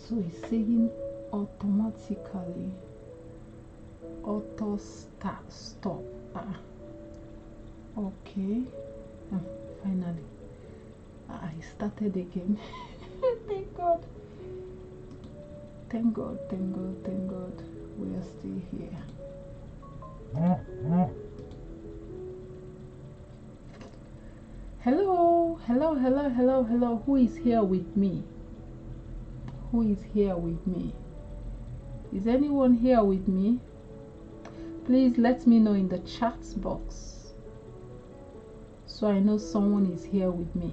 So it's saying automatically auto stop. Okay. Finally I started again. Thank God, thank God, thank God, thank God, we are still here. Hello, hello, hello, hello, hello. Who is here with me? Who is here with me? Is anyone here with me? Please let me know in the chat box so I know someone is here with me.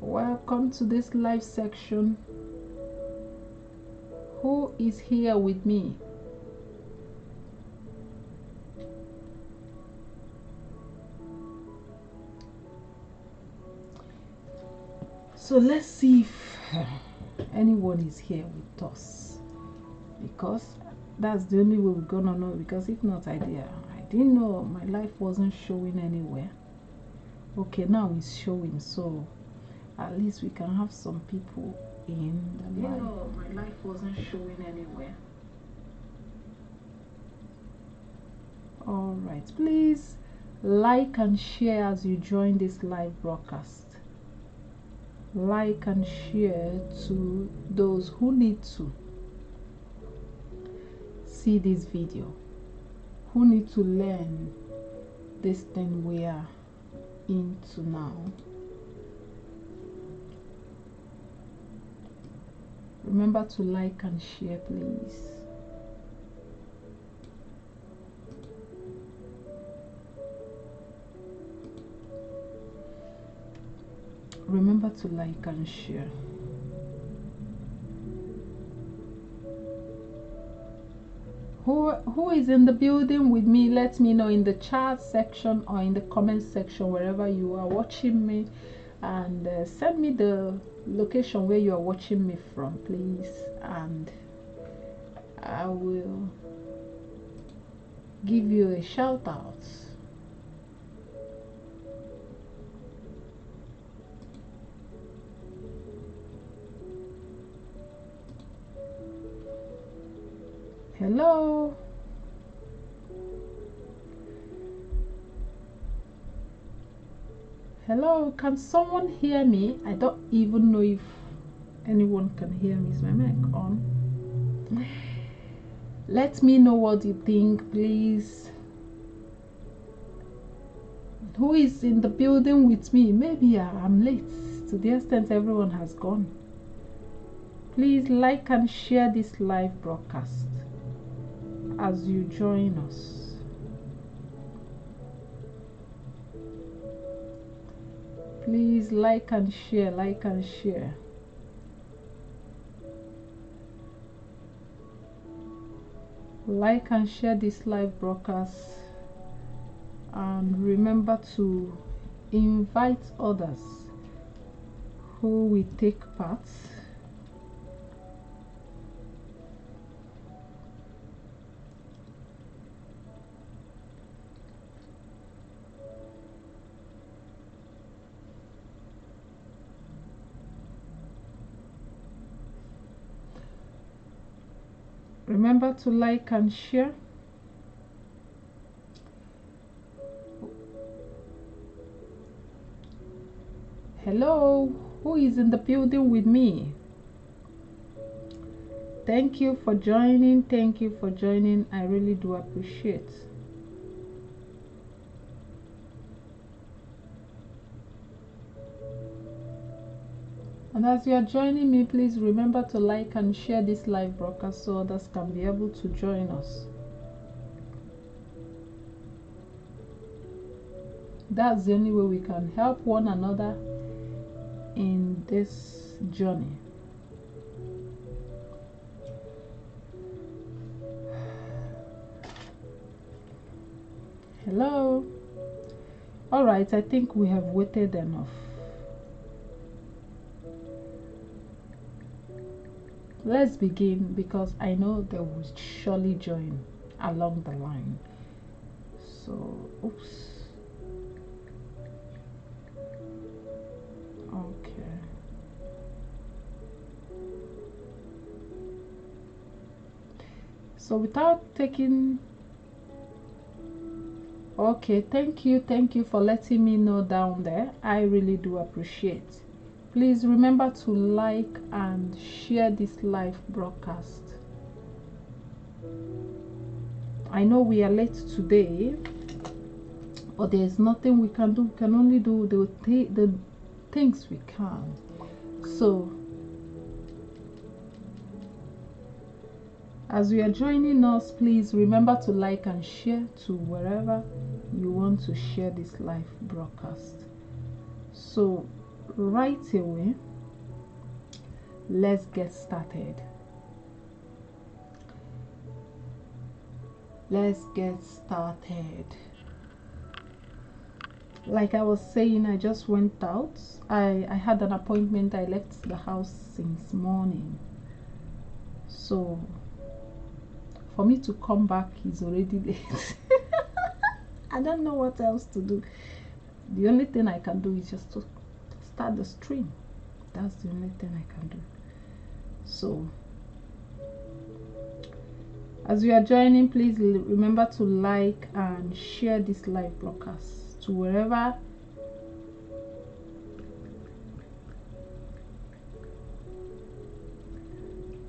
Welcome to this live section. Who is here with me? So let's see if anyone is here with us, because that's the only way we're gonna know. Because if not, I didn't know, my life wasn't showing anywhere. Okay, now it's showing, so at least we can have some people in the live. No, my life wasn't showing anywhere. All right, please like and share as you join this live broadcast. Like and share to those who need to see this video, who need to learn this thing we are into now. Remember to like and share, please. Remember to like and share. Who is in the building with me? Let me know in the chat section or in the comment section, wherever you are watching me, and send me the location where you are watching me from, please, and I will give you a shout out. Hello. Hello, can someone hear me? I don't even know if anyone can hear me. Is my mic on? Let me know what you think, please. Who is in the building with me? Maybe I'm late, to the extent everyone has gone. Please like and share this live broadcast as you join us. Please like and share, like and share. Like and share this live broadcast, and remember to invite others who will take part. Remember to like and share. Hello, who is in the building with me? Thank you for joining. Thank you for joining. I really do appreciate. And as you are joining me, please remember to like and share this live broadcast so others can be able to join us. That's the only way we can help one another in this journey. Hello. All right, I think we have waited enough. Let's begin, because I know they will surely join along the line. So oops. Okay. So without taking, okay, thank you for letting me know down there. I really do appreciate. Please remember to like and share this live broadcast. I know we are late today, but there's nothing we can do. We can only do the things we can. So as you are joining us, please remember to like and share to wherever you want to share this live broadcast. So right away, let's get started. Let's get started. Like I was saying, I just went out. I had an appointment. I left the house since morning. So for me to come back is already late. I don't know what else to do. The only thing I can do is just to start the stream. That's the only thing I can do. So as you are joining, please remember to like and share this live broadcast to wherever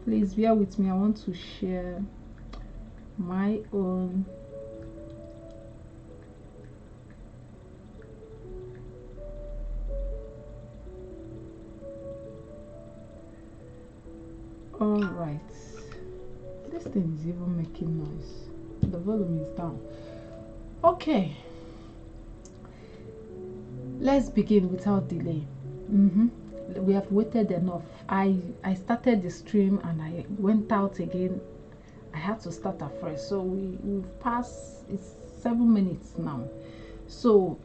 please bear with me. I want to share my own all right. This thing is even making noise. The volume is down. Okay, let's begin without delay. We have waited enough. I started the stream and I went out again. I had to start afresh. So we've passed, it's 7 minutes now. So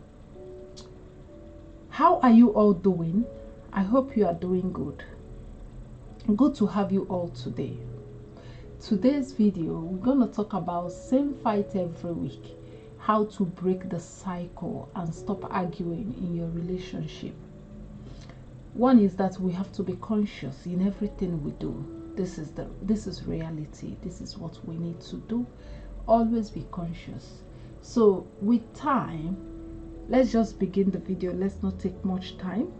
how are you all doing? I hope you are doing good. Good to have you all today. Today's video, we're going to talk about same fight every week, how to break the cycle and stop arguing in your relationship. One is that we have to be conscious in everything we do. This is reality. This is what we need to do. Always be conscious. So with time, let's just begin the video. Let's not take much time.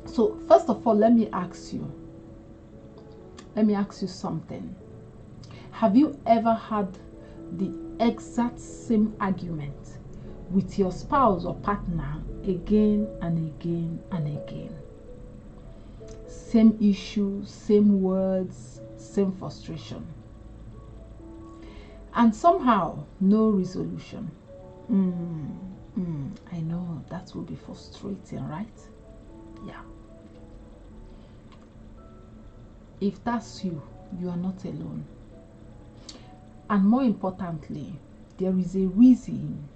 So first of all, let me ask you something. Have you ever had the exact same argument with your spouse or partner again and again and again? Same issue, same words, same frustration, and somehow no resolution. I know that will be frustrating, right? Yeah. If that's you, you are not alone. And more importantly, there is a reason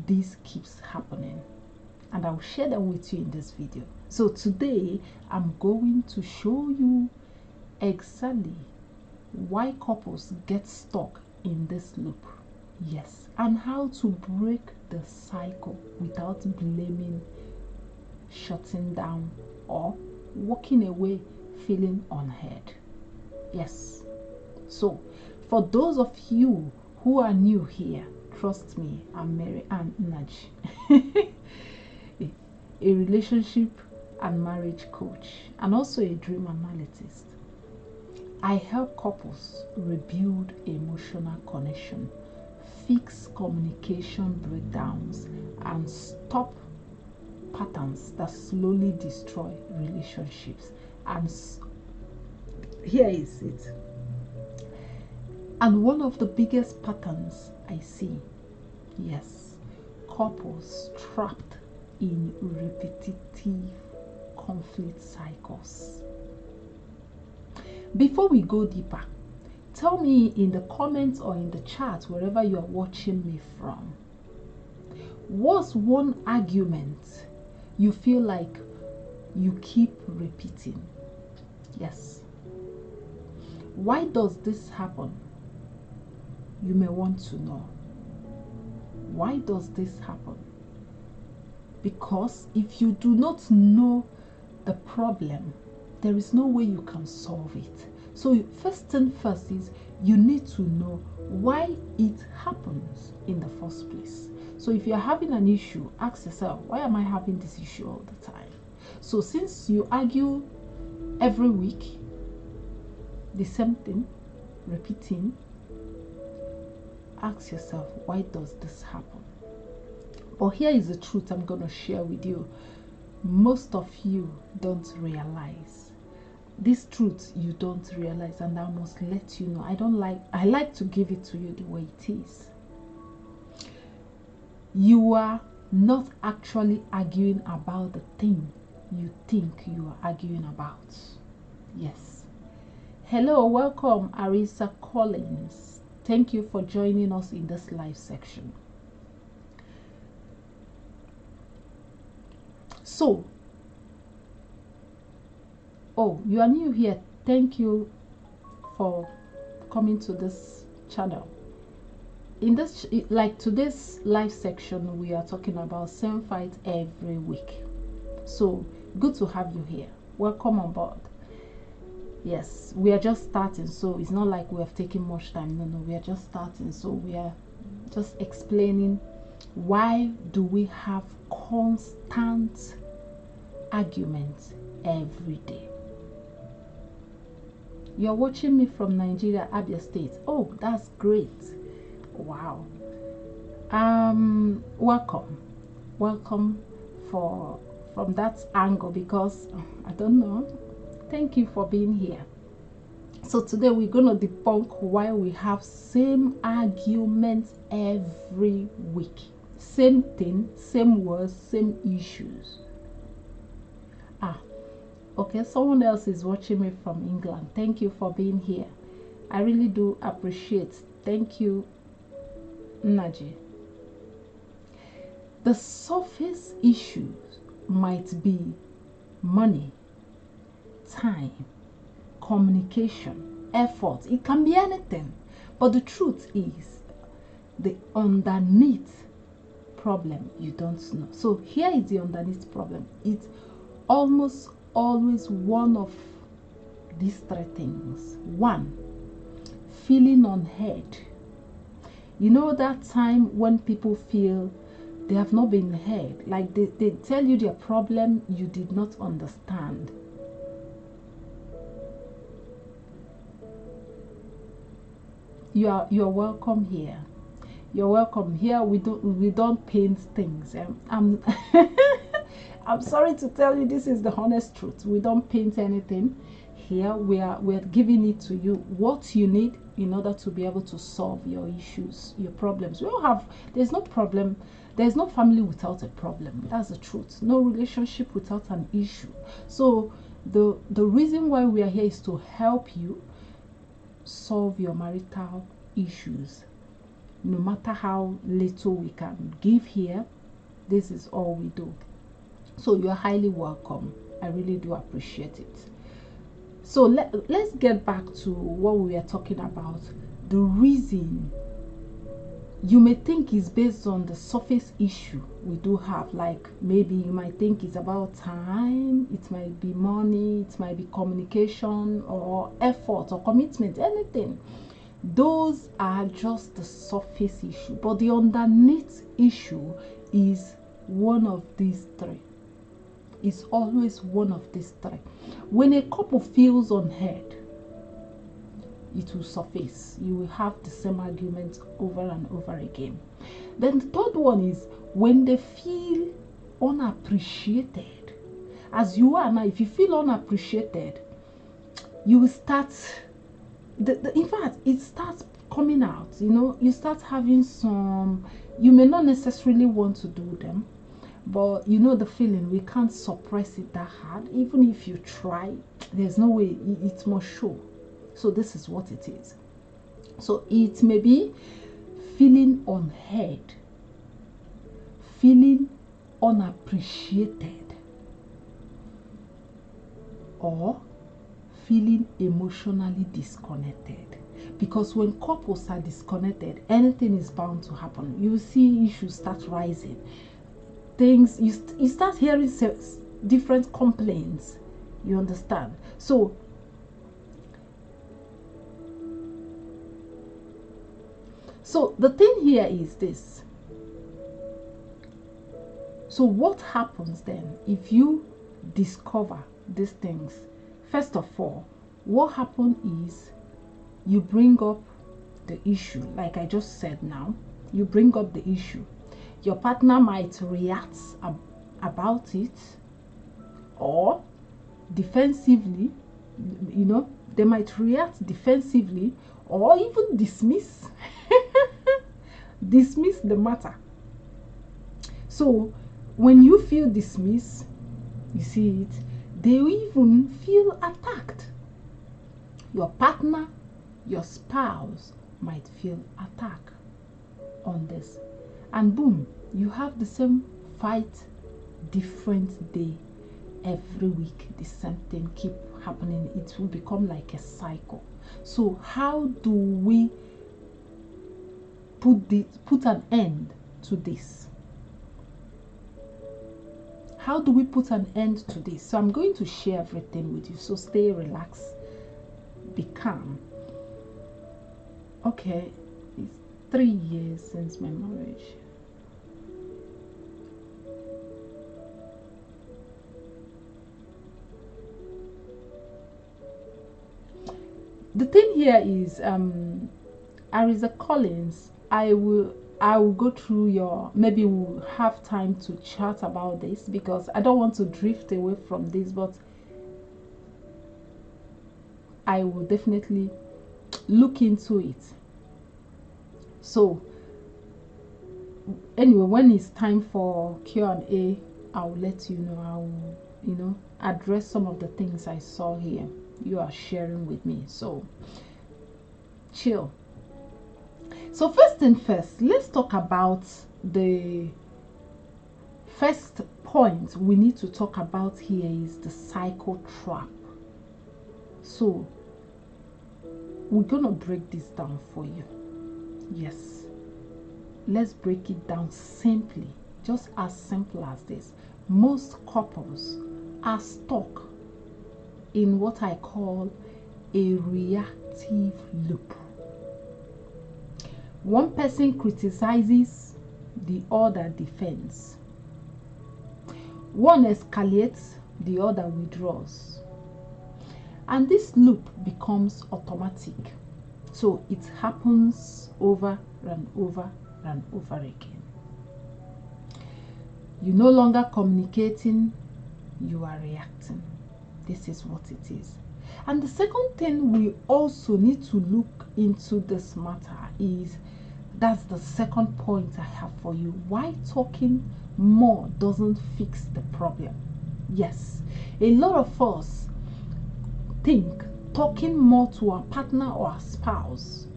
this keeps happening, and I'll share that with you in this video. So today I'm going to show you exactly why couples get stuck in this loop. Yes, and how to break the cycle without blaming, shutting down, or walking away feeling unheard. Yes. So for those of you who are new here, trust me, I'm Mary Ann Naj, a relationship and marriage coach, and also a dream analyst. I help couples rebuild emotional connection, fix communication breakdowns, and stop patterns that slowly destroy relationships. And here is it. And one of the biggest patterns I see, yes, couples trapped in repetitive conflict cycles. Before we go deeper, tell me in the comments or in the chat, wherever you are watching me from, what's one argument you feel like you keep repeating? Yes. Why does this happen? you may want to know, why does this happen? Because if you do not know the problem, there is no way you can solve it. So first thing first is you need to know why it happens in the first place. So if you're having an issue, ask yourself, why am I having this issue all the time? So since you argue every week, the same thing, repeating, ask yourself, why does this happen? But here is the truth I'm going to share with you. Most of you don't realize. This truth you don't realize, and I must let you know. I like to give it to you the way it is. You are not actually arguing about the thing you think you are arguing about. Yes. Hello, welcome Arisa Collins. Thank you for joining us in this live section. So, oh, you are new here. Thank you for coming to this channel. In this, like today's live section, we are talking about same fight every week. So good to have you here. Welcome on board. Yes, we are just starting, so it's not like we have taken much time. No, we are just starting. So we are just explaining why do we have constant arguments every day. You're watching me from Nigeria, Abia State. Oh, that's great. Wow. Welcome from that angle, because I don't know. Thank you for being here. So today we're going to debunk why we have same arguments every week. Same thing, same words, same issues. Okay, someone else is watching me from England. Thank you for being here. I really do appreciate. Thank you, Naji. The surface issues might be money, time, communication, effort. It can be anything. But the truth is, the underneath problem you don't know. So here is the underneath problem. It's almost always one of these three things. One, feeling unheard. You know that time when people feel they have not been heard, like they tell you their problem, you did not understand. You're welcome here. You're welcome here. We don't paint things. I'm I'm sorry to tell you, this is the honest truth. We don't paint anything here. We're giving it to you, what you need in order to be able to solve your issues, your problems. We all have. There's no problem. There's no family without a problem. That's the truth. No relationship without an issue. So the reason why we are here is to help you solve your marital issues. No matter how little we can give here, this is all we do. So you're highly welcome. I really do appreciate it. So let's get back to what we are talking about. The reason you may think is based on the surface issue we do have, like maybe you might think it's about time, it might be money, it might be communication or effort or commitment, anything. Those are just the surface issue, but the underneath issue is one of these three. It's always one of these three. When a couple feels unheard, it will surface. You will have the same argument over and over again. Then the third one is when they feel unappreciated. As you are now, if you feel unappreciated, you will start, in fact, it starts coming out. You know, you start having some, you may not necessarily want to do them, but you know the feeling, we can't suppress it that hard. Even if you try, there's no way, it must show. So this is what it is. So it may be feeling unheard, feeling unappreciated, or feeling emotionally disconnected. Because when couples are disconnected, anything is bound to happen. You see issues start rising. Things, you start hearing different complaints. You understand? So the thing here is this. So what happens then if you discover these things? First of all, what happens is you bring up the issue. Like I just said now, you bring up the issue. Your partner might react about it, or defensively, you know, they might react defensively, or even dismiss the matter. So when you feel dismissed, you see it, they even feel attacked. Your partner, your spouse might feel attacked on this, and boom, you have the same fight, different day every week. The same thing keep happening. It will become like a cycle. So how do we put an end to this? How do we put an end to this? So I'm going to share everything with you. So stay relaxed, be calm. Okay, it's 3 years since my marriage. The thing here is, Arisa Collins, I will go through your, maybe we'll have time to chat about this, because I don't want to drift away from this, but I will definitely look into it. So anyway, when it's time for Q&A, I'll let you know. I'll, you know, address some of the things I saw here you are sharing with me. So chill. So first thing first, let's talk about the first point we need to talk about here is the cycle trap. So we're gonna break this down for you. Yes, let's break it down simply, just as simple as this. Most couples are stuck in what I call a reactive loop. One person criticizes, the other defends. One escalates, the other withdraws. And this loop becomes automatic. So it happens over and over and over again. You're no longer communicating, you are reacting. This is what it is. And the second thing we also need to look into this matter is, that's the second point I have for you. Why talking more doesn't fix the problem. Yes, a lot of us think talking more to our partner or our spouse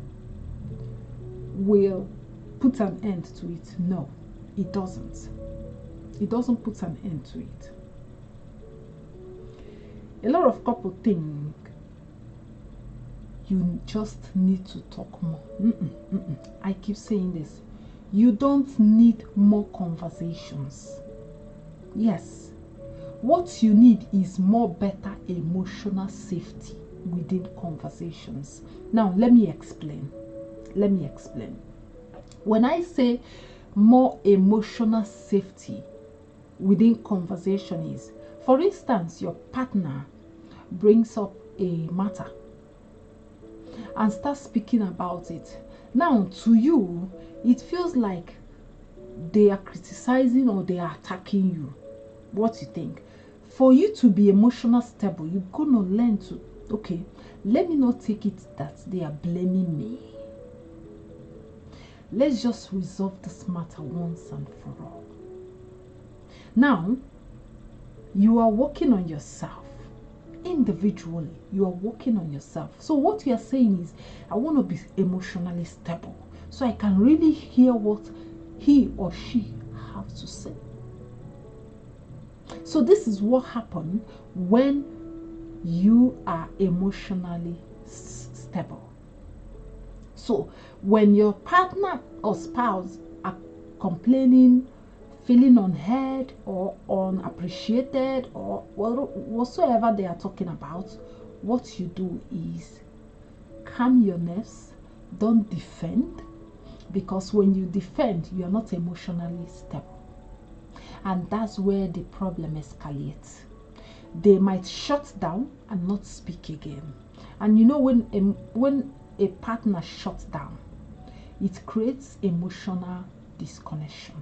will put an end to it. No, it doesn't. It doesn't put an end to it. A lot of couples think you just need to talk more. I keep saying this. You don't need more conversations. Yes, what you need is more better emotional safety within conversations. Now, let me explain. When I say more emotional safety within conversation is, for instance, your partner brings up a matter and starts speaking about it. Now, to you, it feels like they are criticizing or they are attacking you. What you think? For you to be emotional stable, you're gonna learn to, okay, let me not take it that they are blaming me. Let's just resolve this matter once and for all. Now, you are working on yourself. Individually, you are working on yourself. So what you are saying is, I want to be emotionally stable so I can really hear what he or she have to say. So this is what happens when you are emotionally stable. So when your partner or spouse are complaining, feeling unheard or unappreciated or whatsoever they are talking about, what you do is calm your nerves. Don't defend, because when you defend, you are not emotionally stable, and that's where the problem escalates. They might shut down and not speak again. And you know, when a partner shuts down, it creates emotional disconnection.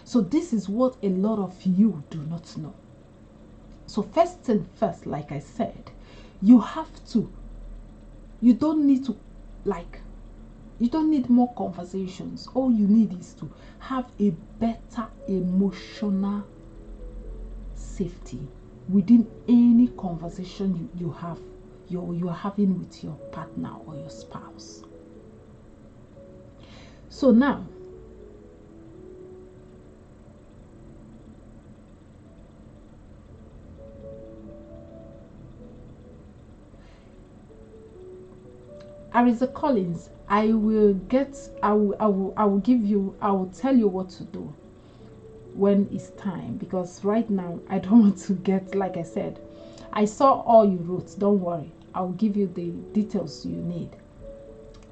So this is what a lot of you do not know. So first thing first, like I said, you don't need to, you don't need more conversations. All you need is to have a better emotional safety within any conversation you are having with your partner or your spouse. So now, Arisa Collins, I will tell you what to do when it's time, because right now I don't want to get, like I said, I saw all you wrote. Don't worry, I'll give you the details you need.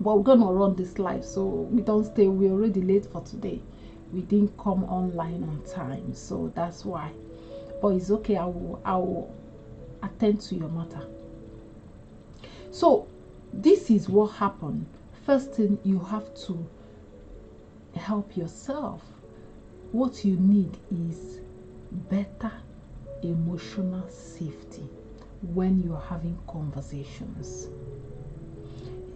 But we're gonna run this live, so we don't stay. We're already late for today. We didn't come online on time, so that's why. But it's okay. I will attend to your matter. So this is what happened. First thing, you have to help yourself. What you need is better emotional safety when you're having conversations.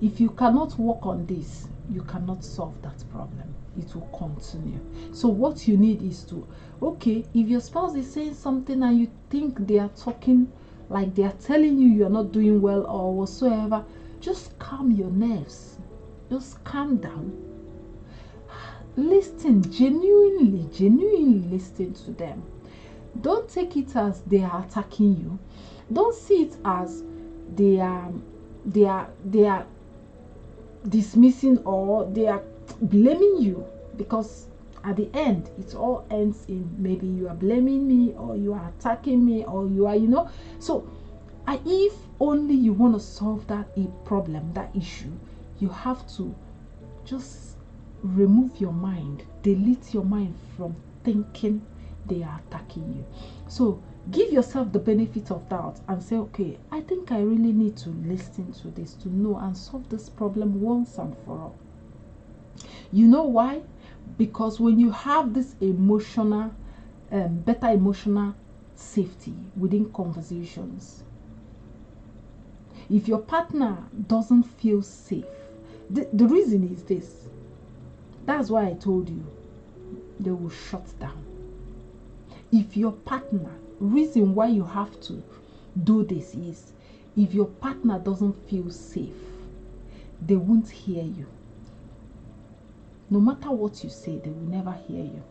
If you cannot work on this, you cannot solve that problem. It will continue. So what you need is to, okay, if your spouse is saying something and you think they are talking like they are telling you you're not doing well or whatsoever, just calm your nerves. Just calm down. Listen, genuinely listen to them. Don't take it as they are attacking you. Don't see it as they are dismissing or they are blaming you, because at the end it all ends in maybe you are blaming me or you are attacking me or you are, so if only you want to solve that problem, that issue, you have to just remove your mind, delete your mind from thinking they are attacking you. So give yourself the benefit of doubt and say, okay, I think I really need to listen to this to know and solve this problem once and for all. You know why? Because when you have this emotional, better emotional safety within conversations, if your partner doesn't feel safe, the reason is this. That's why I told you they will shut down. If your partner, reason why you have to do this is, if your partner doesn't feel safe, they won't hear you. No matter what you say, they will never hear you.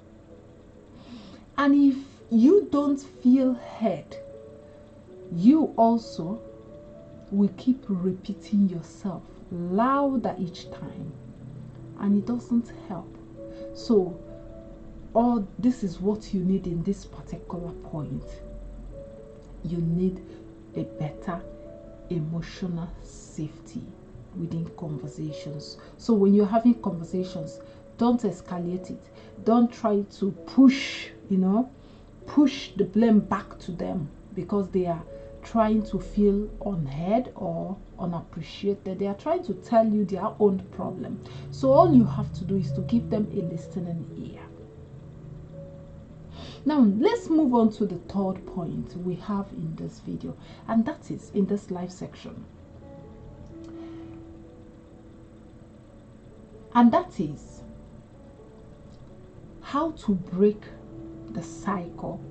And if you don't feel heard, you also will keep repeating yourself louder each time, and it doesn't help. So this is what you need in this particular point. You need a better emotional safety within conversations. So when you're having conversations, don't escalate it. Don't try to push the blame back to them because they are trying to feel unheard or unappreciated. They are trying to tell you their own problem. So all you have to do is to give them a listening ear. Now let's move on to the third point we have in this video, and that is in this live section. And that is how to break the cycle.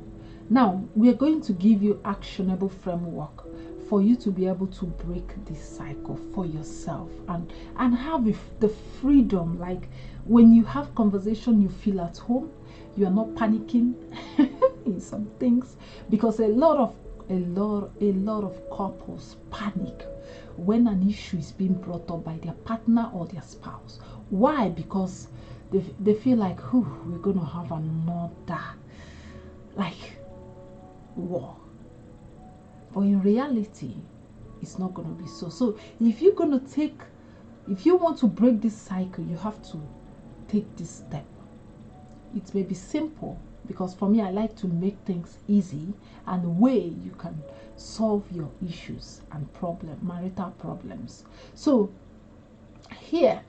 Now, we are going to give you actionable framework for you to be able to break this cycle for yourself and have the freedom. Like when you have conversation, you feel at home. You are not panicking in some things, because a lot of couples panic when an issue is being brought up by their partner or their spouse. Why? Because they feel like, we're going to have another like war. But in reality, it's not going to be so. So if you want to break this cycle, you have to take this step. It may be simple, because for me, I like to make things easy and way you can solve your issues and marital problems. So here,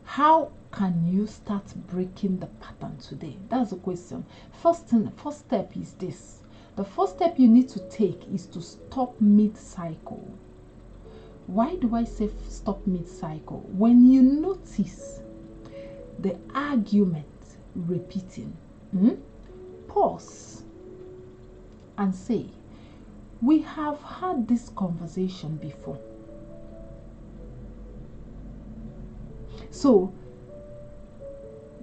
how can you start breaking the pattern today? That's the question. First step is this. The first step you need to take is to stop mid-cycle. Why do I say stop mid-cycle? When you notice the argument repeating, pause and say, we have had this conversation before. So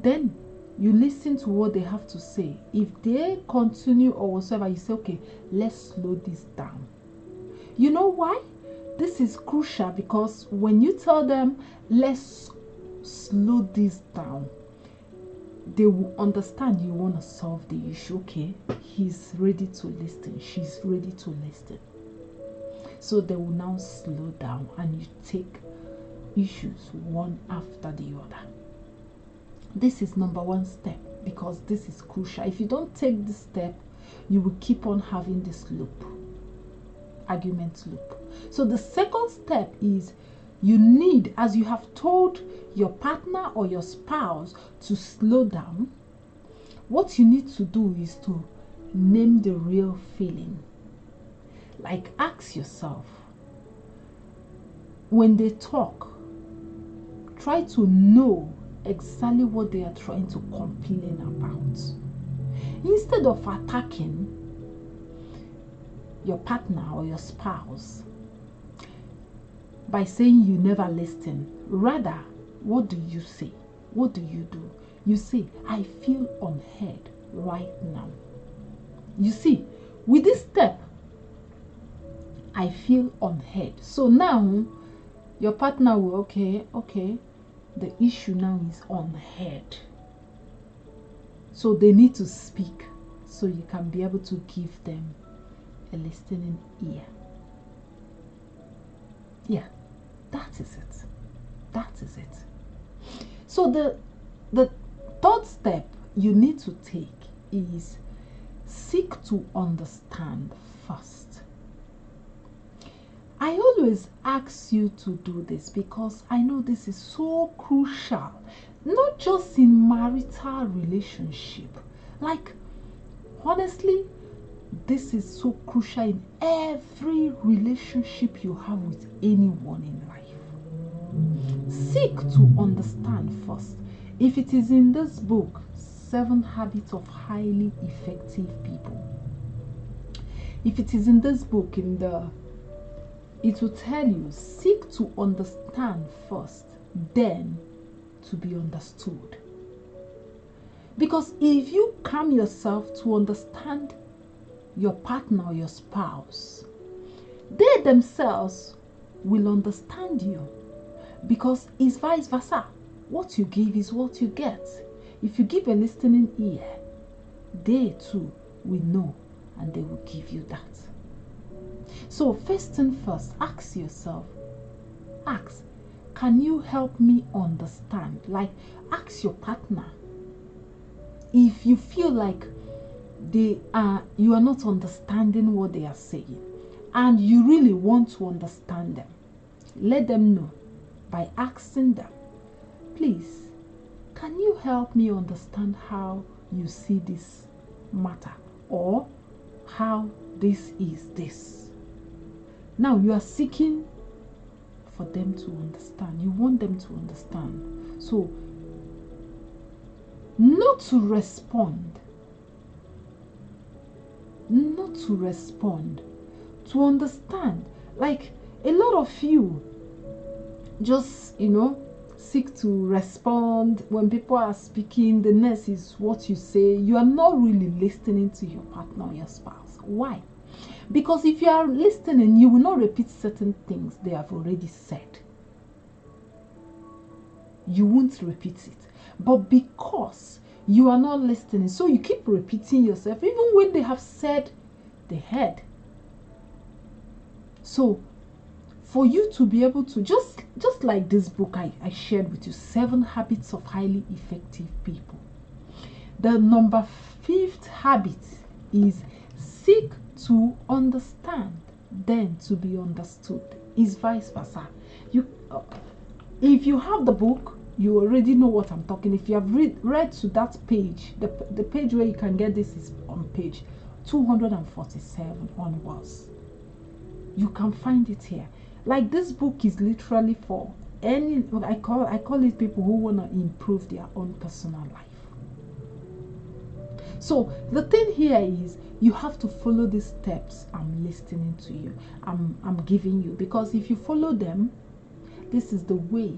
then you listen to what they have to say. If they continue or whatsoever, you say, okay, let's slow this down. You know why? This is crucial, because when you tell them, let's slow this down, they will understand you want to solve the issue. Okay, he's ready to listen, she's ready to listen. So they will now slow down, and you take issues one after the other. This is number one step, because this is crucial. If you don't take this step, you will keep on having this loop, argument loop. So the second step is, you need, as you have told your partner or your spouse to slow down, what you need to do is to name the real feeling. Like, ask yourself, when they talk, try to know exactly what they are trying to complain about. Instead of attacking your partner or your spouse by saying you never listen, rather, what do you say? What do? You say, I feel unheard right now. You see, with this step, I feel unheard. So now your partner will, okay, the issue now is unheard. So they need to speak, so you can be able to give them a listening ear. Yeah, that is it. That is it. So the third step you need to take is seek to understand first. I always ask you to do this because I know this is so crucial, not just in marital relationship. Like, honestly, this is so crucial in every relationship you have with anyone in life. Seek to understand first. If it is in this book, 7 Habits of Highly Effective People, if it is in this book, it will tell you, seek to understand first, then to be understood. Because if you calm yourself to understand your partner or your spouse, they themselves will understand you, because it's vice versa. What you give is what you get. If you give a listening ear, they too will know, and they will give you that. So first thing first, ask yourself, can you help me understand? Like, ask your partner. If you feel like you are not understanding what they are saying, and you really want to understand them, let them know by asking them, please, can you help me understand how you see this matter, or how this is this? Now you are seeking for them to understand. You want them to understand. So, not to respond, to understand. Like, a lot of you just, seek to respond when people are speaking. The next is what you say. You are not really listening to your partner or your spouse. Why? Because if you are listening, you will not repeat certain things they have already said. You won't repeat it. But because you are not listening, so you keep repeating yourself, even when they have said they heard. So for you to be able to, just like this book I shared with you, 7 Habits of Highly Effective People. The number 5th habit is seek to understand, then to be understood. Is vice versa. If you have the book, you already know what I'm talking. If you have read to that page, the page where you can get this is on page 247 onwards. You can find it here. Like, this book is literally for any, I call it people who want to improve their own personal life. So the thing here is, you have to follow these steps I'm listening to you, I'm giving you, because if you follow them, this is the way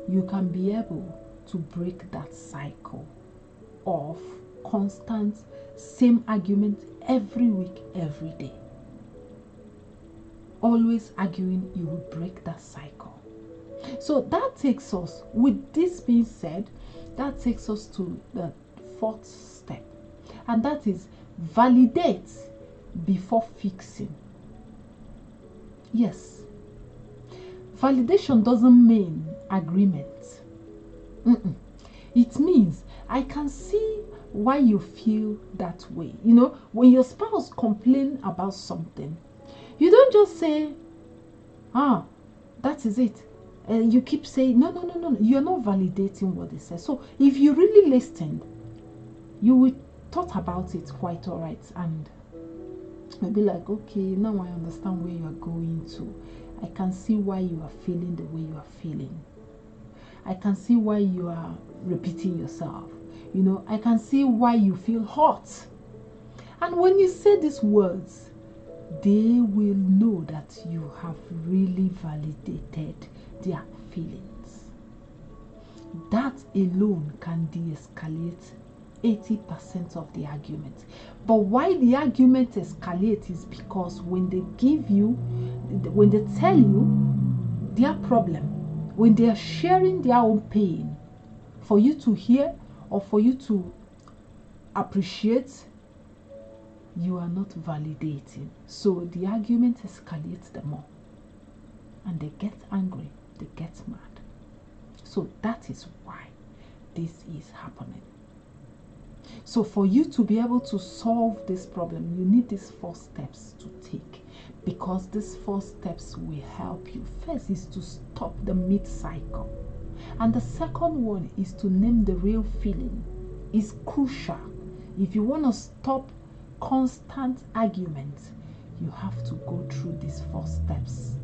you can be able to break that cycle of constant same argument every week, every day. Always arguing, you will break that cycle. So that takes us, with this being said, that takes us to the 4th step, and that is validate before fixing. Yes, validation doesn't mean agreement. It means I can see why you feel that way. You know, when your spouse complains about something, you don't just say, that is it. And you keep saying, no. You're not validating what they say. So if you really listened, you will thought about it quite all right, and you'll be like, okay, now I understand where you're going to. I can see why you are feeling the way you are feeling. I can see why you are repeating yourself. You know, I can see why you feel hot. And when you say these words, they will know that you have really validated their feelings. That alone can de-escalate 80% of the argument. But why the argument escalates is because when they tell you their problem, when they are sharing their own pain for you to hear or for you to appreciate, you are not validating. So the argument escalates the more, and they get angry, they get mad. So that is why this is happening. So for you to be able to solve this problem, you need these 4 steps to take, because these 4 steps will help you. First is to stop the mid-cycle, and the second one is to name the real feeling. Is crucial. If you want to stop constant arguments, you have to go through these 4 steps.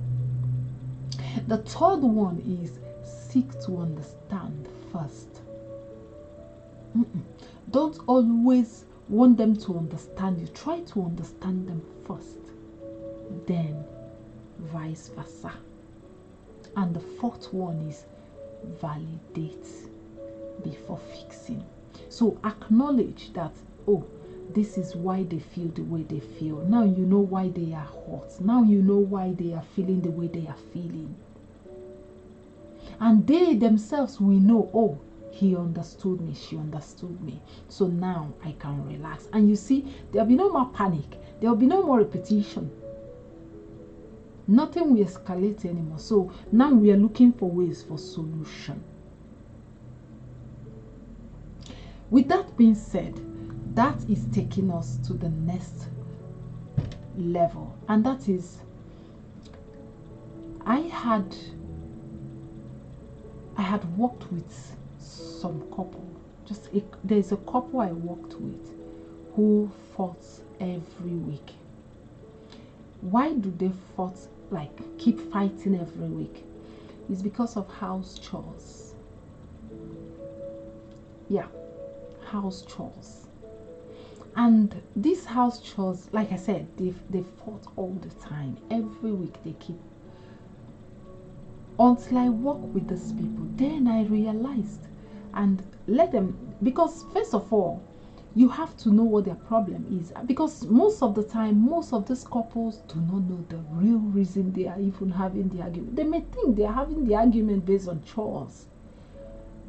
The third one is seek to understand first. Don't always want them to understand you. Try to understand them first, then vice versa. And the 4th one is validate before fixing. So acknowledge that, oh, this is why they feel the way they feel. Now you know why they are hot. Now you know why they are feeling the way they are feeling. And they themselves will know, oh, he understood me, she understood me. So now I can relax. And you see, there'll be no more panic. There'll be no more repetition. Nothing will escalate anymore. So now we are looking for ways for solution. With that being said, that is taking us to the next level. And that is, I had worked with some couple. There's a couple I worked with who fought every week. Why do they keep fighting every week? It's because of house chores. Yeah, house chores. And these house chores, like I said, they fought all the time. Every week they keep. Until I work with these people, then I realized, and let them, because first of all, you have to know what their problem is, because most of the time, most of these couples do not know the real reason they are even having the argument. They may think they are having the argument based on chores,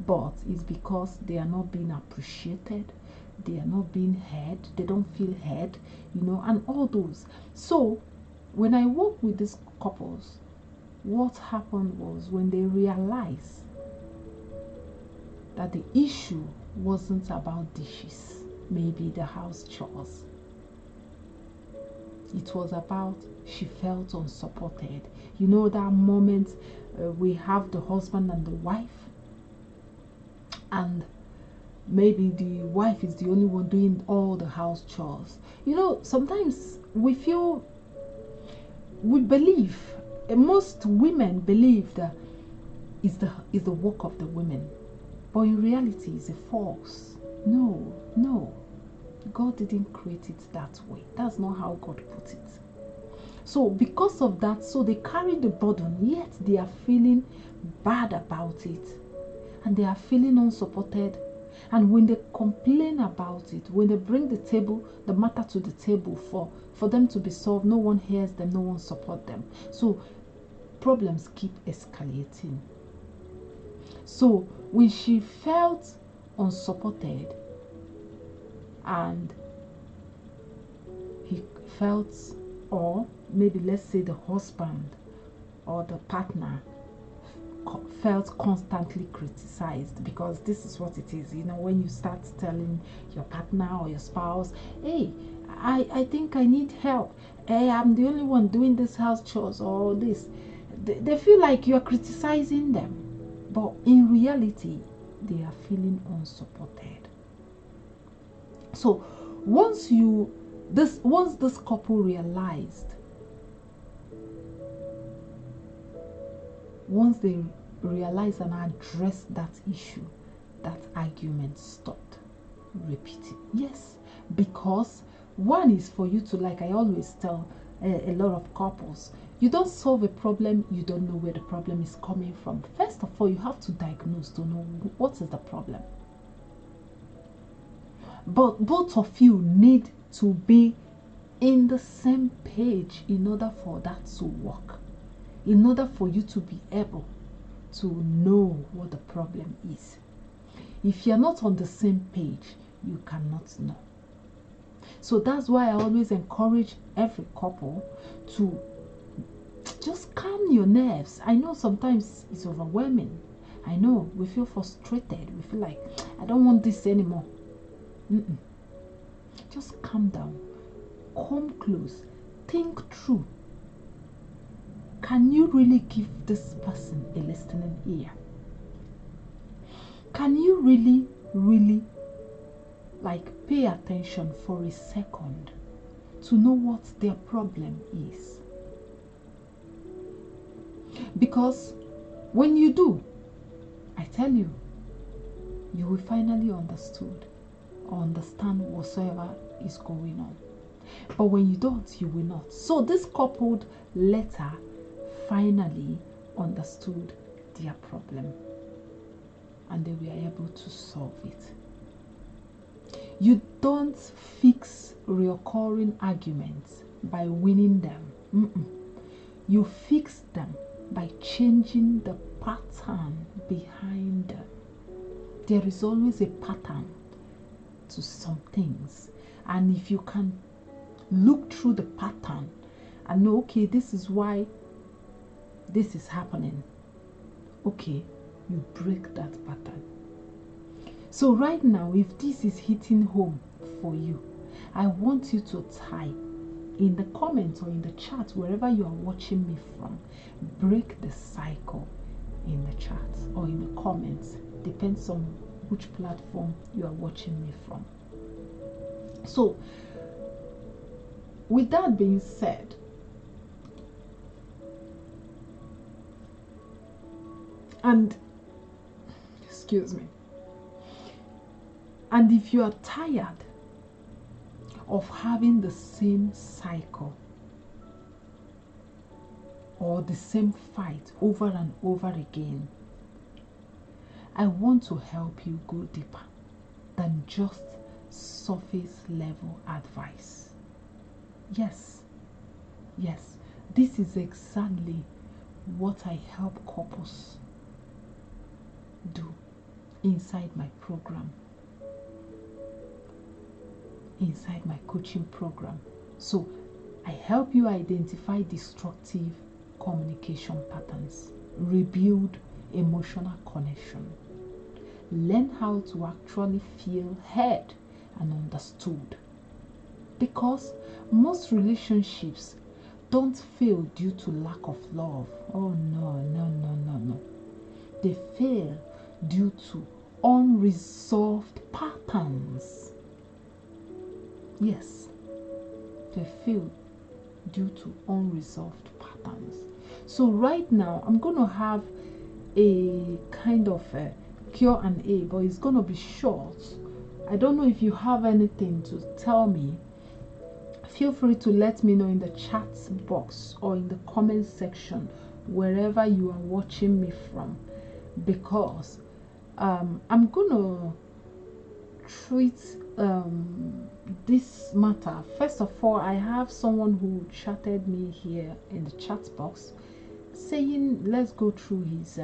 but it's because they are not being appreciated, they are not being heard, they don't feel heard, and all those. So when I work with these couples, what happened was, when they realized that the issue wasn't about dishes, maybe the house chores, it was about she felt unsupported. That moment we have the husband and the wife, and maybe the wife is the only one doing all the house chores. Sometimes we believe, most women believe that is the work of the women, but in reality it's a false. No, God didn't create it that way. That's not how God put it. So because of that, so they carry the burden, yet they are feeling bad about it, and they are feeling unsupported. And when they complain about it, when they bring the matter to the table for them to be solved, no one hears them, no one supports them. So problems keep escalating. So when she felt unsupported, and he felt, or maybe let's say the husband or the partner felt constantly criticized, because this is what it is, when you start telling your partner or your spouse, hey, I think I need help, hey, I'm the only one doing this house chores or this, they feel like you're criticizing them, but in reality they are feeling unsupported. So once this couple realized, once they realized and addressed that issue, that argument stopped repeating. Yes, because one is for you to, like I always tell a lot of couples, you don't solve a problem, you don't know where the problem is coming from. First of all, you have to diagnose to know what is the problem. But both of you need to be in the same page in order for that to work, in order for you to be able to know what the problem is. If you're not on the same page, you cannot know. So that's why I always encourage every couple to just calm your nerves. I know sometimes it's overwhelming. I know we feel frustrated. We feel like, I don't want this anymore. Just calm down, come close, think through. Can you really give this person a listening ear? Can you really pay attention for a second to know what their problem is? Because when you do, I tell you, you will finally understand whatsoever is going on. But when you don't, you will not. So this couple later finally understood their problem, and they were able to solve it. You don't fix recurring arguments by winning them. You fix them by changing the pattern behind them. There is always a pattern to some things, and if you can look through the pattern and know, okay, this is why this is happening, okay, you break that pattern. So right now, if this is hitting home for you, I want you to type in the comments or in the chat, wherever you are watching me from, break the cycle in the chat or in the comments. Depends on which platform you are watching me from. So with that being said, and excuse me, and if you are tired of having the same cycle or the same fight over and over again, I want to help you go deeper than just surface level advice. Yes, yes, this is exactly what I help couples do inside my program, inside my coaching program. So I help you identify destructive communication patterns, rebuild emotional connection, learn how to actually feel heard and understood. Because most relationships don't fail due to lack of love. Oh no. They fail due to unresolved patterns. Yes, they fail due to unresolved patterns. So right now I'm going to have a kind of a Q&A, but it's going to be short. I don't know if you have anything to tell me. Feel free to let me know in the chat box or in the comment section wherever you are watching me from, because I'm gonna treat this matter. First of all, I have someone who chatted me here in the chat box saying let's go through his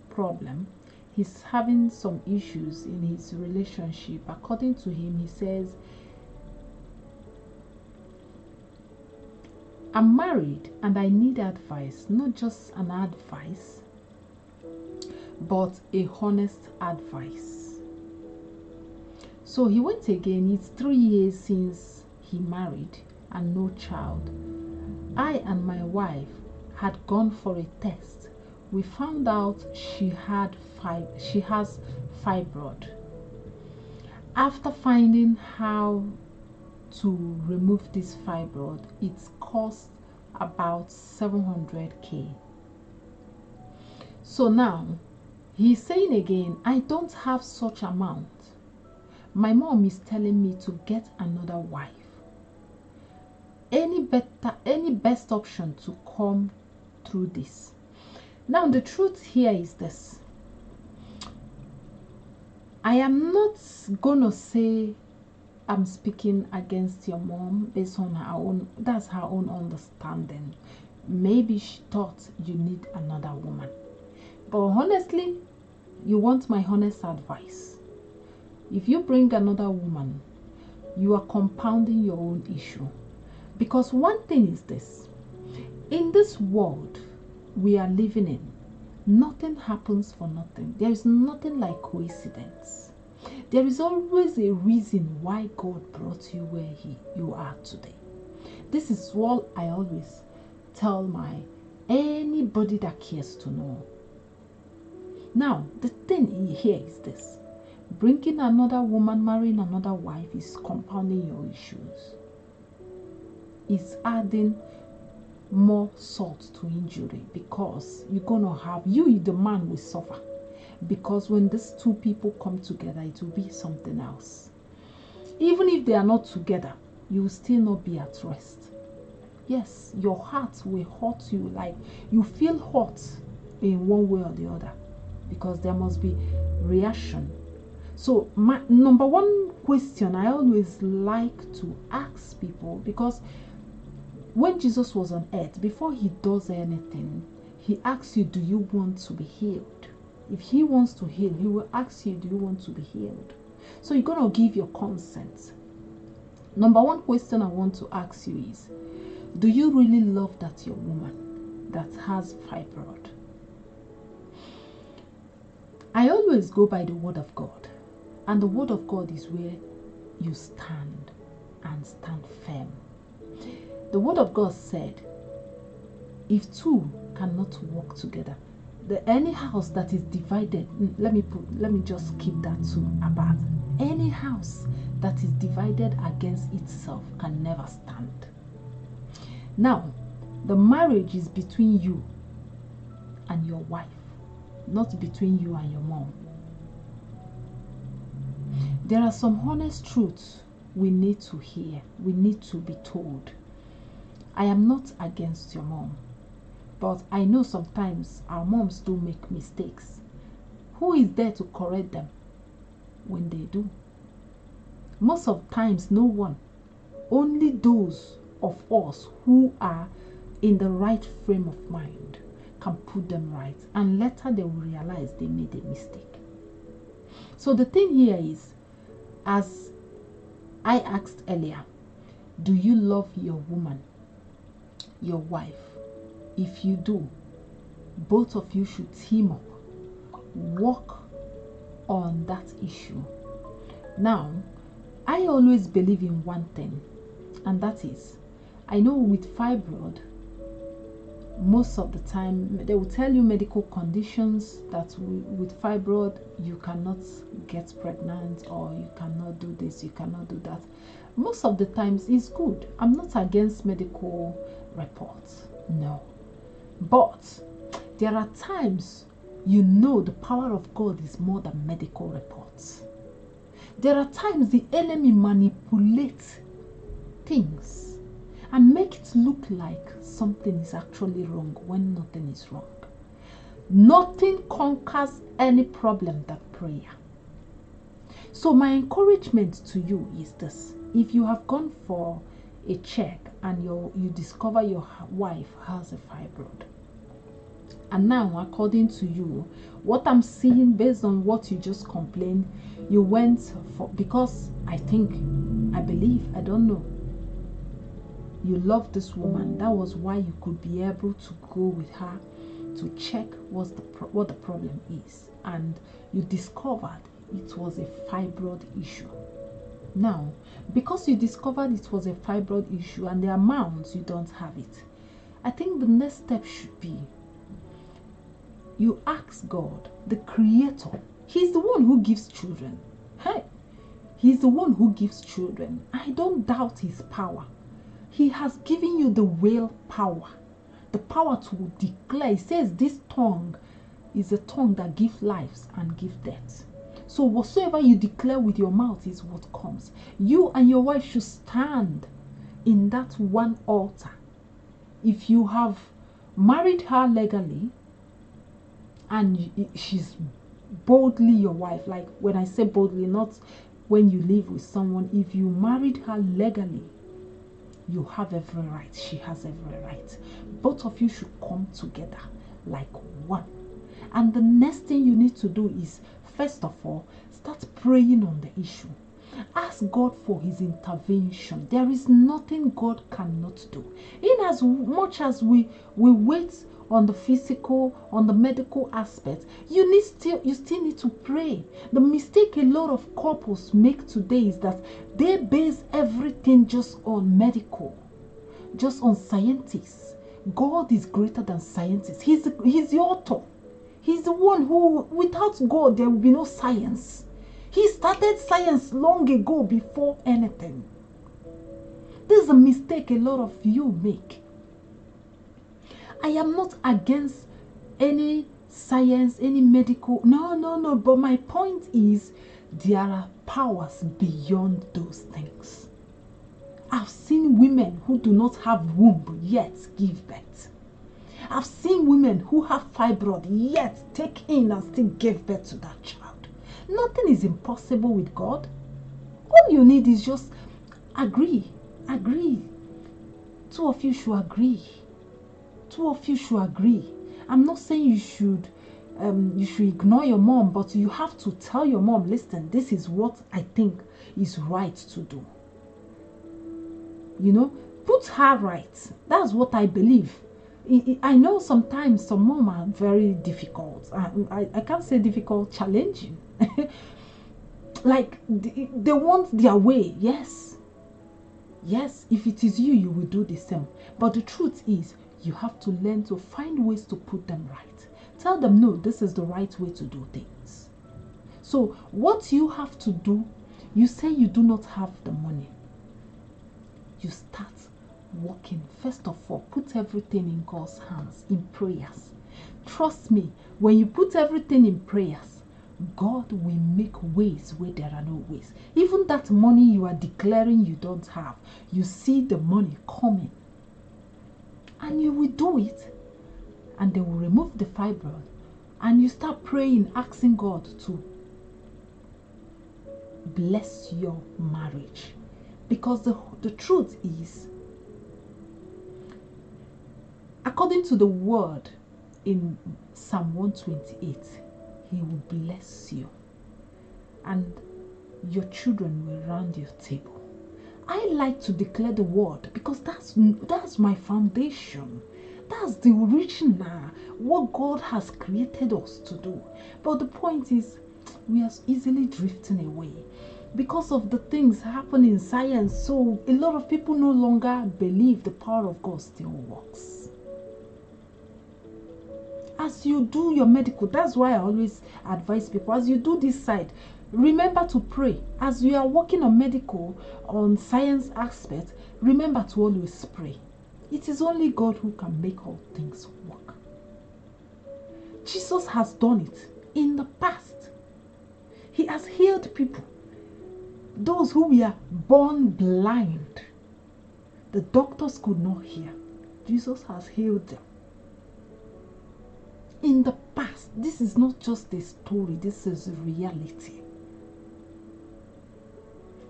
problem. He's having some issues in his relationship. According to him, he says, I'm married and I need advice, not just an advice, but a honest advice. So he went again. It's 3 years since he married and no child. I and my wife had gone for a test. We found out she has fibroid. After finding how to remove this fibroid, it cost about 700k. So now he's saying again, I don't have such amount. My mom is telling me to get another wife. Any best option to come through this? Now the truth here is this. I am not gonna say I'm speaking against your mom based on her own, that's her own understanding. Maybe she thought you need another woman. But honestly, you want my honest advice. If you bring another woman, you are compounding your own issue. Because one thing is this, in this world we are living in, nothing happens for nothing. There is nothing like coincidence. There is always a reason why God brought you where you are today. This is what I always tell anybody that cares to know. Now, the thing here is this. Bringing another woman, marrying another wife is compounding your issues. It's adding more salt to injury, because you're going to have, the man will suffer. Because when these two people come together, it will be something else. Even if they are not together, you will still not be at rest. Yes, your heart will hurt you, like you feel hot in one way or the other, because there must be reaction. So my number one question I always like to ask people, because when Jesus was on earth, before he does anything, he asks you, do you want to be healed? If he wants to heal, he will ask you, do you want to be healed? So you're going to give your consent. Number one question I want to ask you is, do you really love that your woman that has fibroid? I always go by the word of God. And the word of God is where you stand, and stand firm. The word of God said, if two cannot walk together, any house that is divided, let me just keep that to apart. Any house that is divided against itself can never stand. Now, the marriage is between you and your wife, not between you and your mom. There are some honest truths we need to hear, we need to be told. I am not against your mom, but I know sometimes our moms do make mistakes. Who is there to correct them when they do? Most of times, no one. Only those of us who are in the right frame of mind can put them right, and later they will realize they made a mistake. So the thing here is, as I asked earlier, do you love your woman, your wife? If you do, both of you should team up, work on that issue. Now, I always believe in one thing, and that is, I know with fibroid, most of the time they will tell you medical conditions that with fibroid you cannot get pregnant, or you cannot do this, you cannot do that. Most of the times it's good. I'm not against medical reports, no, but there are times the power of God is more than medical reports. There are times the enemy manipulates things and make it look like something is actually wrong when nothing is wrong. Nothing conquers any problem but prayer. So my encouragement to you is this: if you have gone for a check and you discover your wife has a fibroid, and now according to you, what I'm seeing based on what you just complained, you went for, because I believe, I don't know, you love this woman. That was why you could be able to go with her to check what the problem is, and you discovered it was a fibroid issue. Now, because you discovered it was a fibroid issue and the amount, you don't have it, I think the next step should be you ask God, the Creator. He's the one who gives children. Hey, He's the one who gives children. I don't doubt His power. He has given you the will power, the power to declare. He says this tongue is a tongue that gives lives and gives death. So whatsoever you declare with your mouth is what comes. You and your wife should stand in that one altar. If you have married her legally and she's boldly your wife, like when I say boldly, not when you live with someone, if you married her legally, you have every right. She has every right. Both of you should come together like one. And the next thing you need to do is, first of all, start praying on the issue. Ask God for His intervention. There is nothing God cannot do. In as much as we wait on the physical, on the medical aspect, you still need to pray. The mistake a lot of couples make today is that they base everything just on medical, just on scientists. God is greater than scientists. He's the author. He's the one who, without God, there will be no science. He started science long ago, before anything. This is a mistake a lot of you make. I am not against any science, any medical. No. But my point is, there are powers beyond those things. I've seen women who do not have womb yet give birth. I've seen women who have fibroid yet take in and still give birth to that child. Nothing is impossible with God. All you need is just agree. Two of you should agree. I'm not saying you should ignore your mom, but you have to tell your mom, listen, this is what I think is right to do. Put her right. That's what I believe. I know sometimes some mom are very difficult. I can't say difficult, challenging. Like they want their way. Yes, if it is you will do the same. But the truth is, you have to learn to find ways to put them right. Tell them, no, this is the right way to do things. So what you have to do, you say you do not have the money. You start working. First of all, put everything in God's hands, in prayers. Trust me, when you put everything in prayers, God will make ways where there are no ways. Even that money you are declaring you don't have, you see the money coming. And you will do it. And they will remove the fibroid. And you start praying, asking God to bless your marriage. Because the truth is, according to the word in Psalm 128, he will bless you and your children will round your table. I like to declare the word because that's my foundation. That's the original, what God has created us to do. But the point is, we are easily drifting away because of the things happening in science. So a lot of people no longer believe the power of God still works. As you do your medical, that's why I always advise people, as you do this side, remember to pray. As you are working on medical, on science aspect, remember to always pray. It is only God who can make all things work. Jesus has done it in the past. He has healed people. Those who were born blind, the doctors could not hear. Jesus has healed them. In the past, this is not just a story, this is a reality.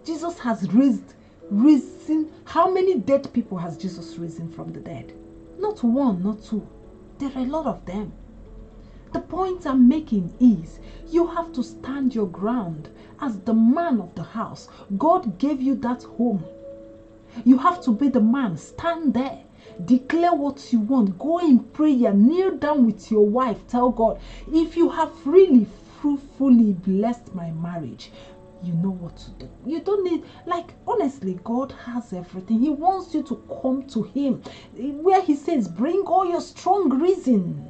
Jesus has risen. How many dead people has Jesus risen from the dead? Not one, not two. There are a lot of them. The point I'm making is, you have to stand your ground as the man of the house. God gave you that home. You have to be the man. Stand there. Declare what you want. Go in prayer. Kneel down with your wife. Tell God, if you have really fruitfully blessed my marriage, you know what to do. You don't need, like, honestly, God has everything. He wants you to come to him. Where he says, bring all your strong reason.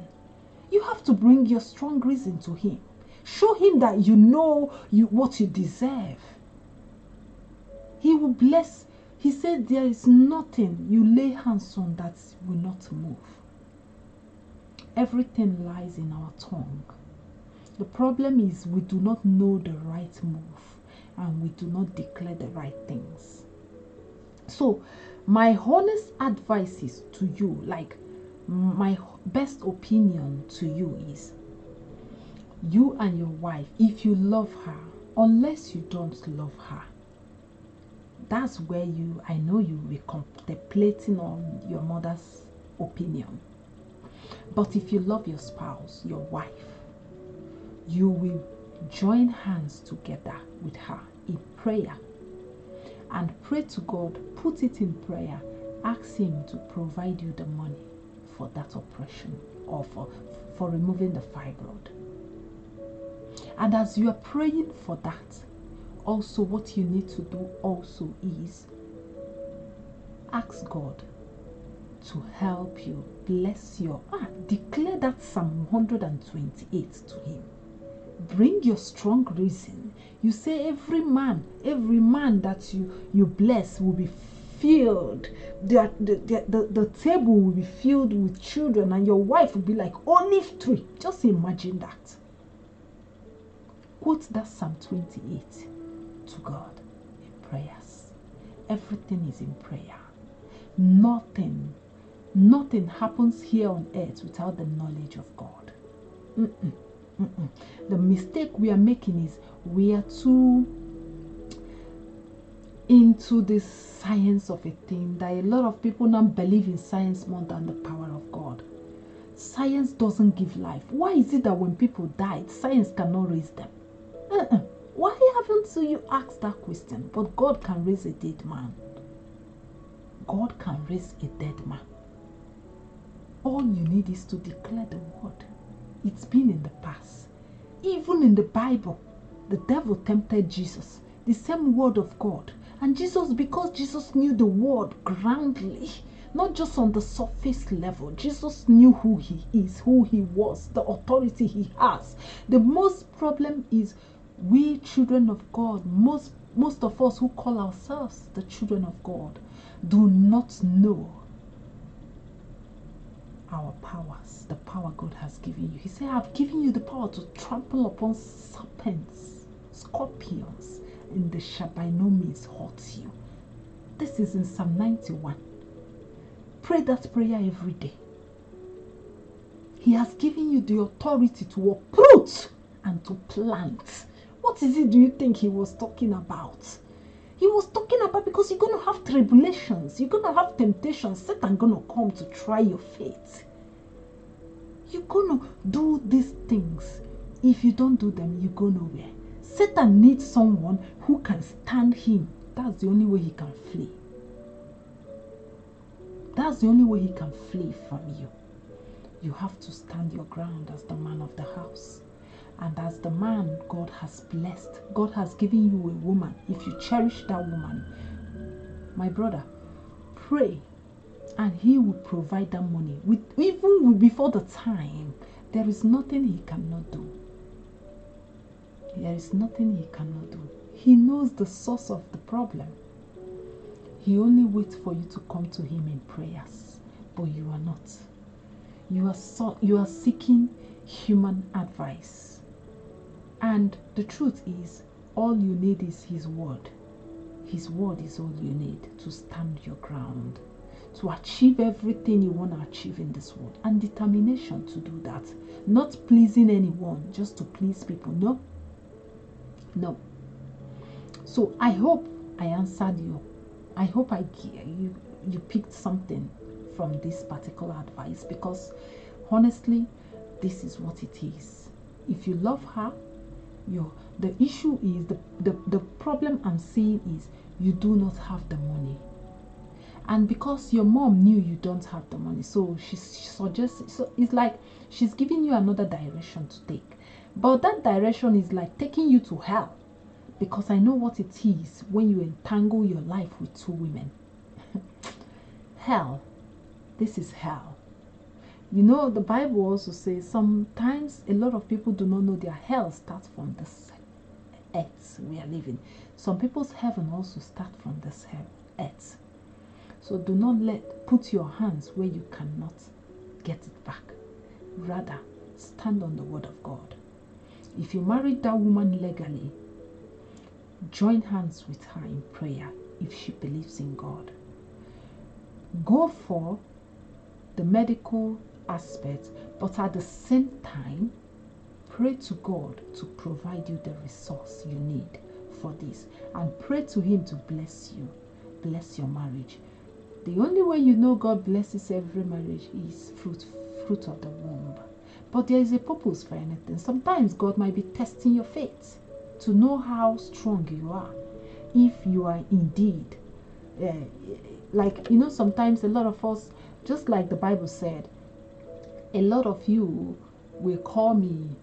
You have to bring your strong reason to him. Show him that you know what you deserve. He will bless. He said there is nothing you lay hands on that will not move. Everything lies in our tongue. The problem is we do not know the right move and we do not declare the right things. So my honest advice is to you, like my best opinion to you is, you and your wife, if you love her, unless you don't love her, that's where I know you will be contemplating on your mother's opinion. But if you love your spouse, your wife, you will join hands together with her in prayer and pray to God. Put it in prayer. Ask him to provide you the money for that operation or for removing the fibroid. And as you are praying for that, also what you need to do also is ask God to help you, bless your, declare that Psalm 128 to him. Bring your strong reason. You say every man that you bless will be filled. The table will be filled with children and your wife will be like olive tree. Just imagine that. Quote that Psalm 28 to God in prayers. Everything is in prayer. Nothing happens here on earth without the knowledge of God. The mistake we are making is we are too into this science of a thing that a lot of people now believe in science more than the power of God. Science doesn't give life. Why is it that when people died, science cannot raise them? Why haven't you asked that question? But God can raise a dead man. God can raise a dead man. All you need is to declare the word. It's been in the past. Even in the Bible, the devil tempted Jesus. The same word of God. And Jesus, because Jesus knew the word groundly, not just on the surface level. Jesus knew who he is, who he was, the authority he has. The most problem is we children of God, most of us who call ourselves the children of God, do not know our powers, the power God has given you. He said, I've given you the power to trample upon serpents, scorpions, and they shall by no means hurt you. This is in Psalm 91. Pray that prayer every day. He has given you the authority to uproot and to plant What is it do you think he was talking about? He was talking about because you're going to have tribulations. You're going to have temptations. Satan going to come to try your faith. You're going to do these things. If you don't do them, you go nowhere. Satan needs someone who can stand him. That's the only way he can flee. That's the only way he can flee from you. You have to stand your ground as the man of the house. And as the man God has blessed, God has given you a woman. If you cherish that woman, my brother, pray and he will provide that money. Even before the time, there is nothing he cannot do. There is nothing he cannot do. He knows the source of the problem. He only waits for you to come to him in prayers. But you are not. You are seeking human advice. And the truth is, all you need is his word. His word is all you need to stand your ground, to achieve everything you want to achieve in this world, and determination to do that. Not pleasing anyone just to please people. No. No. So I hope I answered you. I hope you picked something from this particular advice, because honestly, this is what it is. If you love her, the issue is, the problem I'm seeing is you do not have the money. And because your mom knew you don't have the money, so she suggests, so it's like she's giving you another direction to take. But that direction is like taking you to hell. Because I know what it is when you entangle your life with two women. Hell. This is hell. You know, the Bible also says sometimes a lot of people do not know their hell starts from this earth we are living. Some people's heaven also starts from this earth. So do not put your hands where you cannot get it back. Rather, stand on the word of God. If you married that woman legally, join hands with her in prayer if she believes in God. Go for the medical aspect, but at the same time, pray to God to provide you the resource you need for this, and pray to him to bless you, bless your marriage. The only way you know God blesses every marriage is fruit of the womb. But there is a purpose for anything. Sometimes God might be testing your faith to know how strong you are. If you are indeed, like, you know, sometimes a lot of us, just like the Bible said, a lot of you will call me,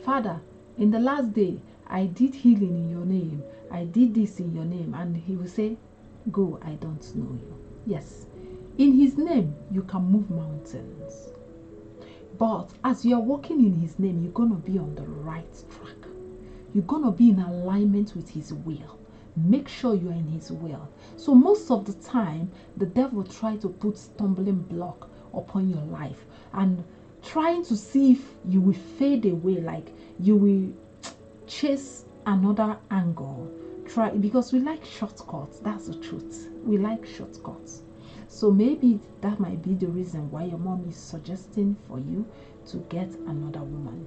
Father, in the last day, I did healing in your name. I did this in your name. And he will say, go, I don't know you. Yes, in his name, you can move mountains. But as you are walking in his name, you're going to be on the right track. You're going to be in alignment with his will. Make sure you're in his will. So most of the time, the devil tries to put stumbling block upon your life and trying to see if you will fade away, like you will chase another angle. Because we like shortcuts. That's the truth. We like shortcuts. So maybe that might be the reason why your mom is suggesting for you to get another woman.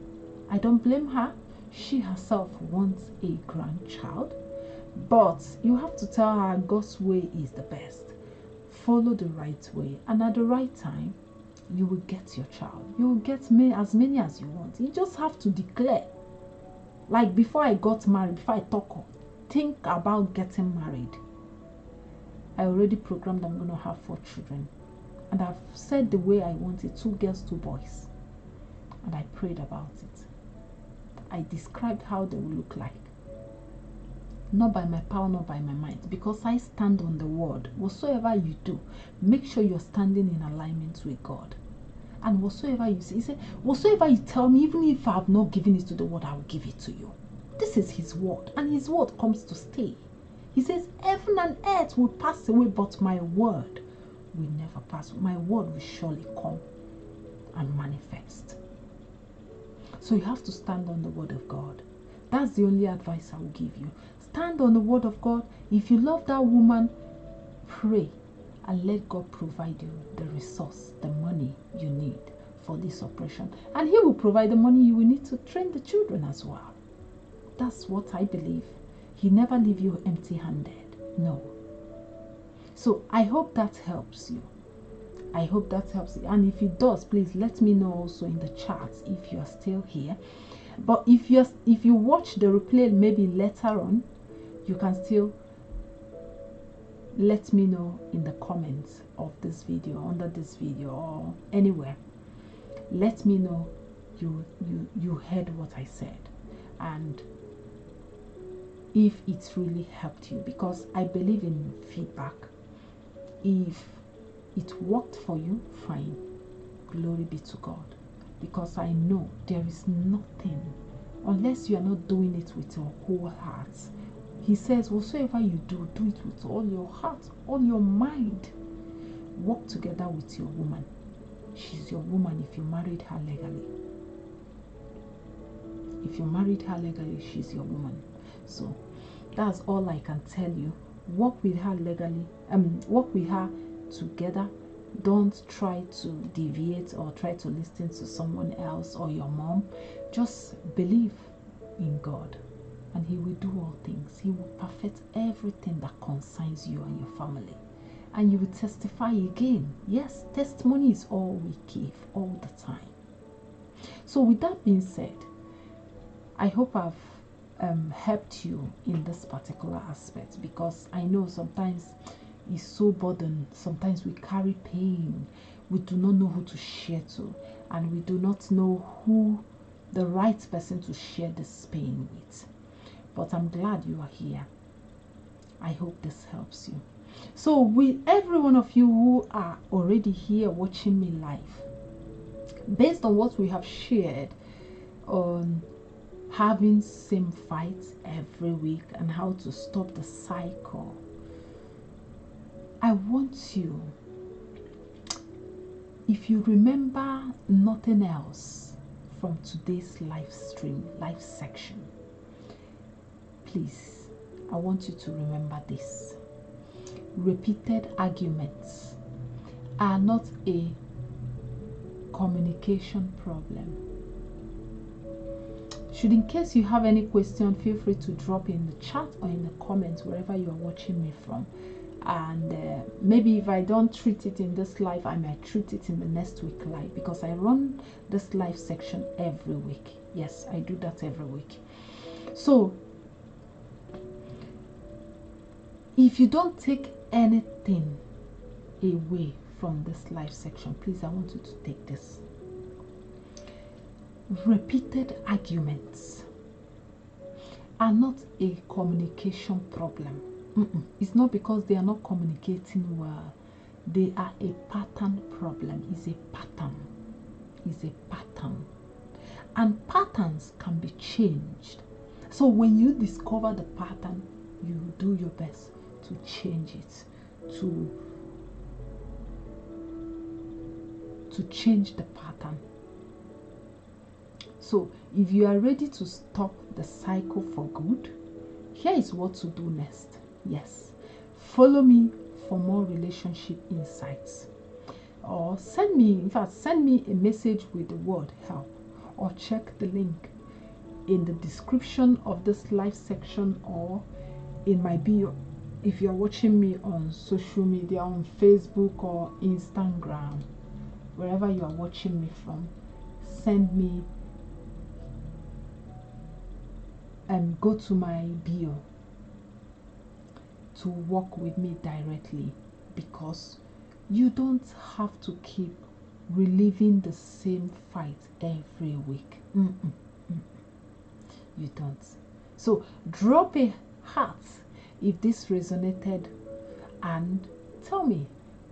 I don't blame her. She herself wants a grandchild. But you have to tell her God's way is the best. Follow the right way. And at the right time, you will get your child. You will get as many as you want. You just have to declare. Like before I got married, before I think about getting married, I already programmed I'm going to have 4 children. And I've said the way I want it, 2 girls, 2 boys. And I prayed about it. I described how they will look like. Not by my power, not by my might. Because I stand on the word. Whatsoever you do, make sure you're standing in alignment with God. And whatsoever you say, he said, whatsoever you tell me, even if I have not given it to the word, I will give it to you. This is his word. And his word comes to stay. He says, heaven and earth will pass away, but my word will never pass. My word will surely come and manifest. So you have to stand on the word of God. That's the only advice I will give you. Stand on the word of God. If you love that woman, pray and let God provide you the resource, the money you need for this operation. And he will provide the money you will need to train the children as well. that's what I believe. He never leave you empty-handed. No. So I hope that helps you. I hope that helps you. And if it does, please let me know also in the chat if you're still here. But if you watch the replay maybe later on, you can still let me know in the comments of this video, under this video, or anywhere. Let me know you heard what I said, and if it's really helped you, because I believe in feedback. If it worked for you, fine, glory be to God, because I know there is nothing, unless you are not doing it with your whole heart. He says, whatsoever you do, do it with all your heart, all your mind. Work together with your woman. She's your woman if you married her legally. If you married her legally, she's your woman. So that's all I can tell you. Work with her legally. Work with her together. Don't try to deviate or try to listen to someone else or your mom. Just believe in God, and He will do all things. He will perfect everything that concerns you and your family, and you will testify again. Yes, testimony is all we give all the time. So with that being said, I hope I've helped you in this particular aspect, because I know sometimes it's so burdened. Sometimes we carry pain. We do not know who to share to, and we do not know who the right person to share this pain with. But I'm glad you are here. I hope this helps you. So with every one of you who are already here watching me live, based on what we have shared on having same fights every week and how to stop the cycle, I want you, if you remember nothing else from today's live stream, live section, please, I want you to remember this. Repeated arguments are not a communication problem. Should, in case you have any question, feel free to drop in the chat or in the comments wherever you are watching me from. And maybe if I don't treat it in this live, I might treat it in the next week live, because I run this live section every week. Yes, I do that every week. So if you don't take anything away from this live section, please, I want you to take this. Repeated arguments are not a communication problem. It's not because they are not communicating well. They are a pattern problem. It's a pattern. It's a pattern. And patterns can be changed. So when you discover the pattern, you do your best to change it, to change the pattern. So if you are ready to stop the cycle for good, here is what to do next. Yes, follow me for more relationship insights, or send me a message with the word help, or check the link in the description of this live section or in my bio. If you're watching me on social media, on Facebook or Instagram, wherever you are watching me from, send me and go to my bio to work with me directly, because you don't have to keep reliving the same fight every week. You don't. So drop a heart if this resonated, and tell me,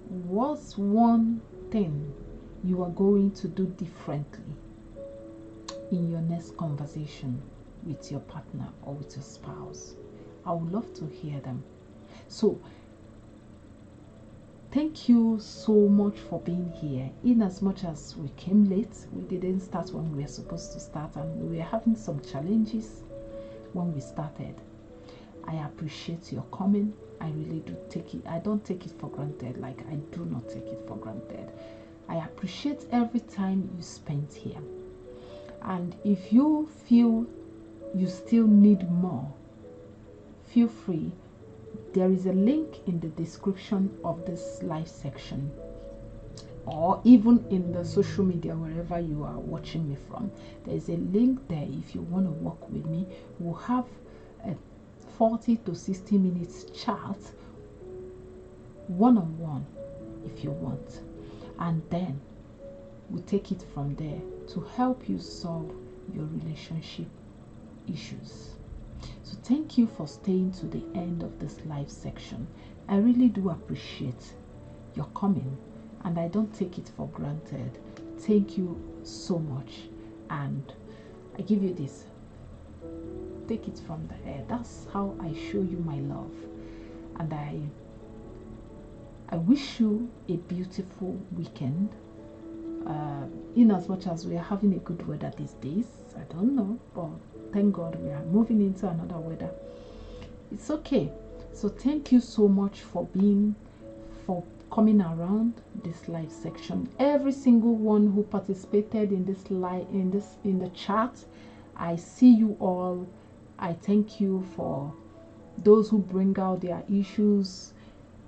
what's one thing you are going to do differently in your next conversation with your partner or with your spouse? I would love to hear them. So thank you so much for being here. In as much as we came late, we didn't start when we were supposed to start, and we were having some challenges when we started. I appreciate your coming. I really do take it. I don't take it for granted. Like, I do not take it for granted. I appreciate every time you spent here. And if you feel you still need more, feel free. There is a link in the description of this live section, or even in the social media wherever you are watching me from. There is a link there. If you want to work with me, we'll have a 40 to 60 minutes chat, one-on-one, if you want, and then we take it from there to help you solve your relationship issues. So thank you for staying to the end of this live section. I really do appreciate your coming, and I don't take it for granted. Thank you so much, and I give you this. Take it from the air. That's how I show you my love, and I wish you a beautiful weekend. In as much as we are having a good weather these days, I don't know, but thank God we are moving into another weather. It's okay. So thank you so much for coming around this live section. Every single one who participated in this live in the chat, I see you all. I thank you for those who bring out their issues.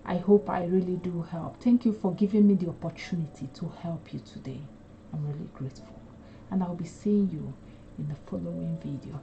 I hope I really do help. Thank you for giving me the opportunity to help you today. I'm really grateful, and I'll be seeing you in the following video.